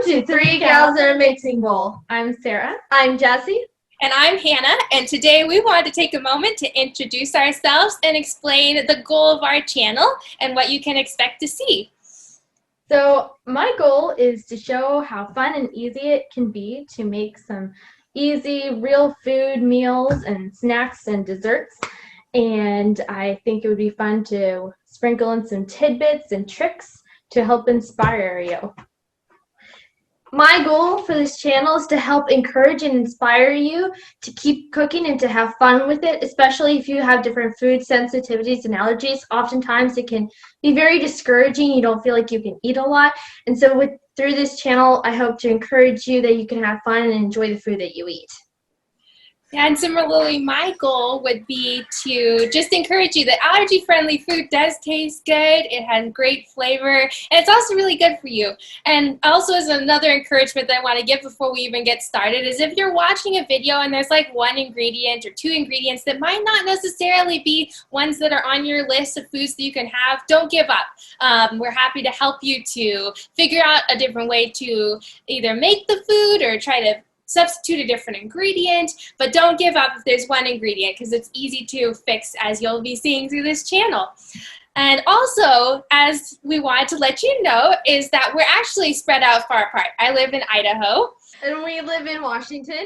to Three Gals in a Mixing Bowl. I'm Sarah. I'm Jessie. And I'm Hannah, and today we wanted to take a moment to introduce ourselves and explain the goal of our channel and what you can expect to see. So my goal is to show how fun and easy it can be to make some easy, real food meals and snacks and desserts. And I think it would be fun to sprinkle in some tidbits and tricks to help inspire you. My goal for this channel is to help encourage and inspire you to keep cooking and to have fun with it, especially if you have different food sensitivities and allergies. Oftentimes it can be very discouraging. You don't feel like you can eat a lot. And so through this channel, I hope to encourage you that you can have fun and enjoy the food that you eat. And similarly, my goal would be to just encourage you that allergy-friendly food does taste good. It has great flavor, and it's also really good for you. And also, as another encouragement that I want to give before we even get started is if you're watching a video and there's like one ingredient or two ingredients that might not necessarily be ones that are on your list of foods that you can have, don't give up. We're happy to help you to figure out a different way to either make the food or try to substitute a different ingredient, but don't give up if there's one ingredient because it's easy to fix, as you'll be seeing through this channel. And also, as we wanted to let you know, is that we're actually spread out far apart. I live in Idaho. And we live in Washington.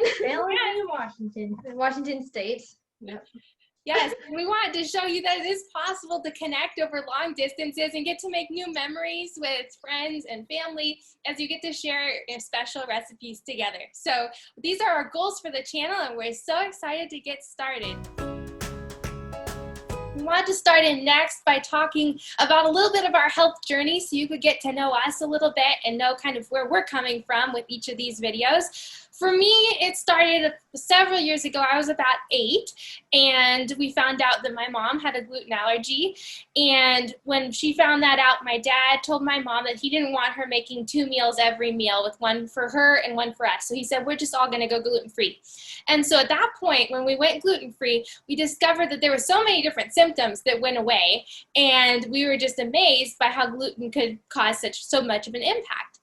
Washington State. Yep. Yes, we wanted to show you that it is possible to connect over long distances and get to make new memories with friends and family as you get to share special recipes together. So these are our goals for the channel, and we're so excited to get started. We wanted to start in next by talking about a little bit of our health journey so you could get to know us a little bit and know kind of where we're coming from with each of these videos. For me, it started several years ago. I was about 8, and we found out that my mom had a gluten allergy. And when she found that out, my dad told my mom that he didn't want her making 2 meals every meal, with one for her and one for us. So he said, we're just all going to go gluten-free. And so at that point, when we went gluten-free, we discovered that there were so many different symptoms that went away. And we were just amazed by how gluten could cause so much of an impact.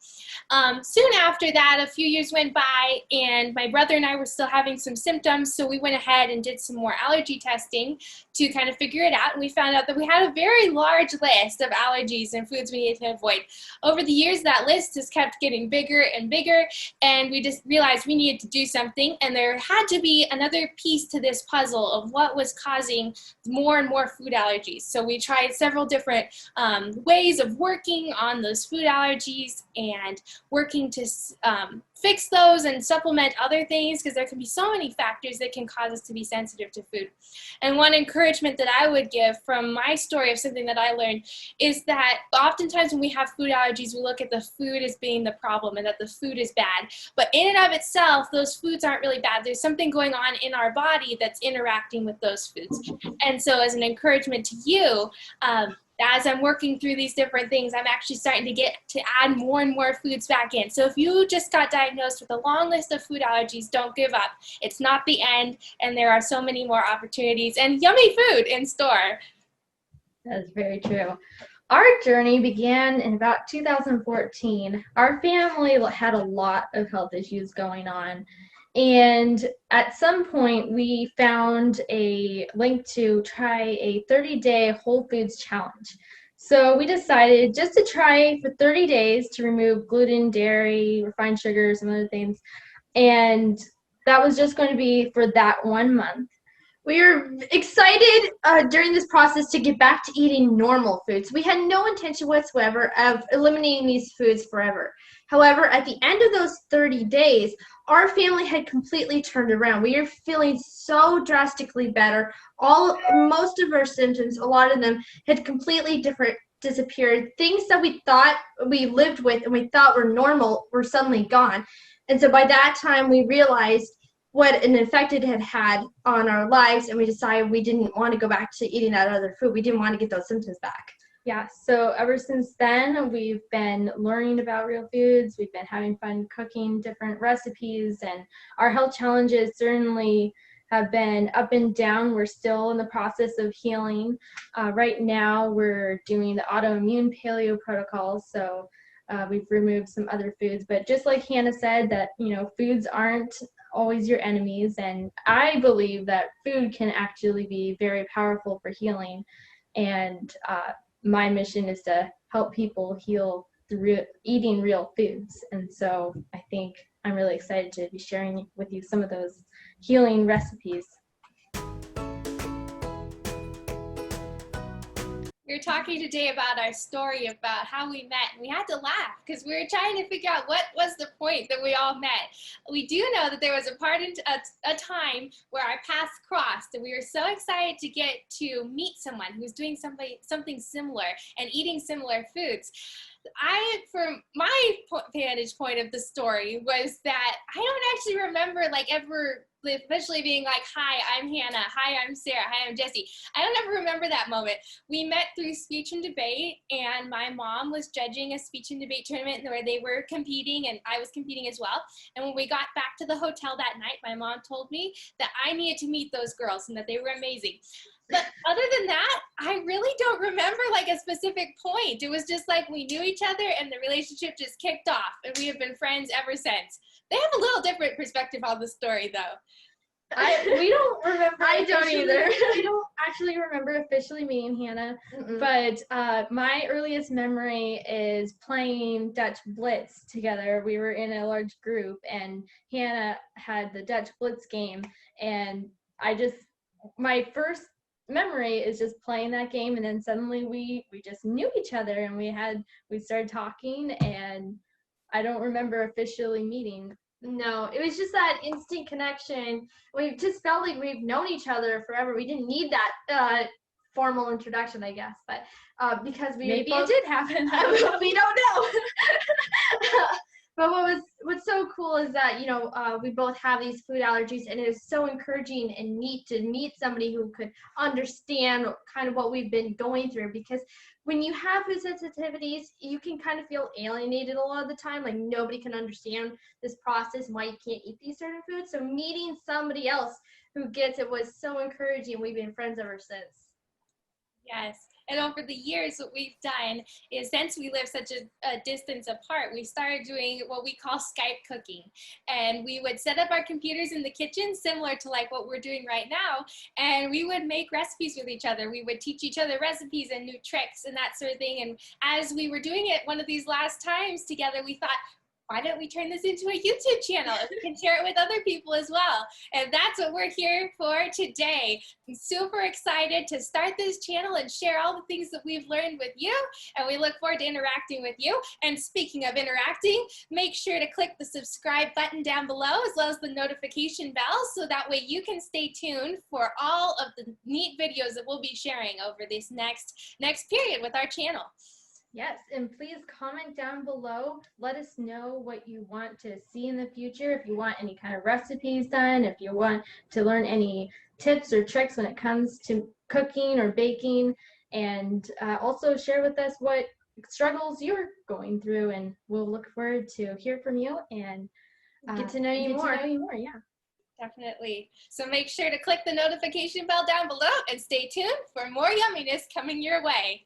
Soon after that, a few years went by, and my brother and I were still having some symptoms, so we went ahead and did some more allergy testing to kind of figure it out, and we found out that we had a very large list of allergies and foods we needed to avoid. Over the years, that list has kept getting bigger and bigger, and we just realized we needed to do something, and there had to be another piece to this puzzle of what was causing more and more food allergies. So we tried several different ways of working on those food allergies and working to fix those and supplement other things, because there can be so many factors that can cause us to be sensitive to food. And one encouragement that I would give from my story of something that I learned is that oftentimes when we have food allergies, we look at the food as being the problem and that the food is bad. But in and of itself, those foods aren't really bad. There's something going on in our body that's interacting with those foods. And so as an encouragement to you, as I'm working through these different things, I'm actually starting to get to add more and more foods back in. So if you just got diagnosed with a long list of food allergies, don't give up. It's not the end, and there are so many more opportunities and yummy food in store. That is very true. Our journey began in about 2014. Our family had a lot of health issues going on. And at some point, we found a link to try a 30-day Whole Foods challenge. So we decided just to try for 30 days to remove gluten, dairy, refined sugars, and other things. And that was just going to be for that 1 month. We were excited during this process to get back to eating normal foods. We had no intention whatsoever of eliminating these foods forever. However, at the end of those 30 days, our family had completely turned around. We were feeling so drastically better. Most of our symptoms, a lot of them, had completely disappeared. Things that we thought we lived with and we thought were normal were suddenly gone. And so by that time, we realized what an effect it had had on our lives, and we decided we didn't want to go back to eating that other food. We didn't want to get those symptoms back. Yeah, so ever since then, we've been learning about real foods. We've been having fun cooking different recipes, and our health challenges certainly have been up and down. We're still in the process of healing. Right now, we're doing the autoimmune paleo protocol, so we've removed some other foods. But just like Hannah said, that, foods aren't always your enemies. And I believe that food can actually be very powerful for healing. And my mission is to help people heal through eating real foods. And so I think I'm really excited to be sharing with you some of those healing recipes. We were talking today about our story about how we met, and we had to laugh because we were trying to figure out what was the point that we all met. We do know that there was a time where our paths crossed, and we were so excited to get to meet someone who was doing something similar and eating similar foods. From my vantage point of the story, was that I don't actually remember ever officially being like, hi, I'm Hannah, hi, I'm Sarah, hi, I'm Jessie. I don't ever remember that moment. We met through speech and debate, and my mom was judging a speech and debate tournament where they were competing, and I was competing as well. And when we got back to the hotel that night, my mom told me that I needed to meet those girls and that they were amazing. But other than that, I really don't remember a specific point. It was just we knew each other and the relationship just kicked off, and we have been friends ever since. They have a little different perspective on the story, though. We don't remember. I don't either. We don't actually remember officially meeting Hannah, Mm-mm. but my earliest memory is playing Dutch Blitz together. We were in a large group, and Hannah had the Dutch Blitz game, and my first memory is just playing that game, and then suddenly we just knew each other, and we started talking, and I don't remember officially meeting. No, it was just that instant connection. We just felt like we've known each other forever. We didn't need that formal introduction, I guess, but because we Maybe both, it did happen. we don't know. But what's so cool is that we both have these food allergies, and it is so encouraging and neat to meet somebody who could understand kind of what we've been going through. Because when you have food sensitivities, you can kind of feel alienated a lot of the time. Like nobody can understand this process and why you can't eat these certain foods. So meeting somebody else who gets it was so encouraging. We've been friends ever since. Yes. And over the years, what we've done is, since we live such a distance apart, we started doing what we call Skype Cooking. And we would set up our computers in the kitchen, similar to what we're doing right now, and we would make recipes with each other. We would teach each other recipes and new tricks and that sort of thing. And as we were doing it one of these last times together, we thought, why don't we turn this into a YouTube channel? We can share it with other people as well. And that's what we're here for today. I'm super excited to start this channel and share all the things that we've learned with you. And we look forward to interacting with you. And speaking of interacting, make sure to click the subscribe button down below, as well as the notification bell, so that way you can stay tuned for all of the neat videos that we'll be sharing over this next period with our channel. Yes, and please comment down below. Let us know what you want to see in the future. If you want any kind of recipes done, if you want to learn any tips or tricks when it comes to cooking or baking, and also share with us what struggles you're going through, and we'll look forward to hear from you and Get to know you more. Yeah. Definitely. So make sure to click the notification bell down below and stay tuned for more yumminess coming your way.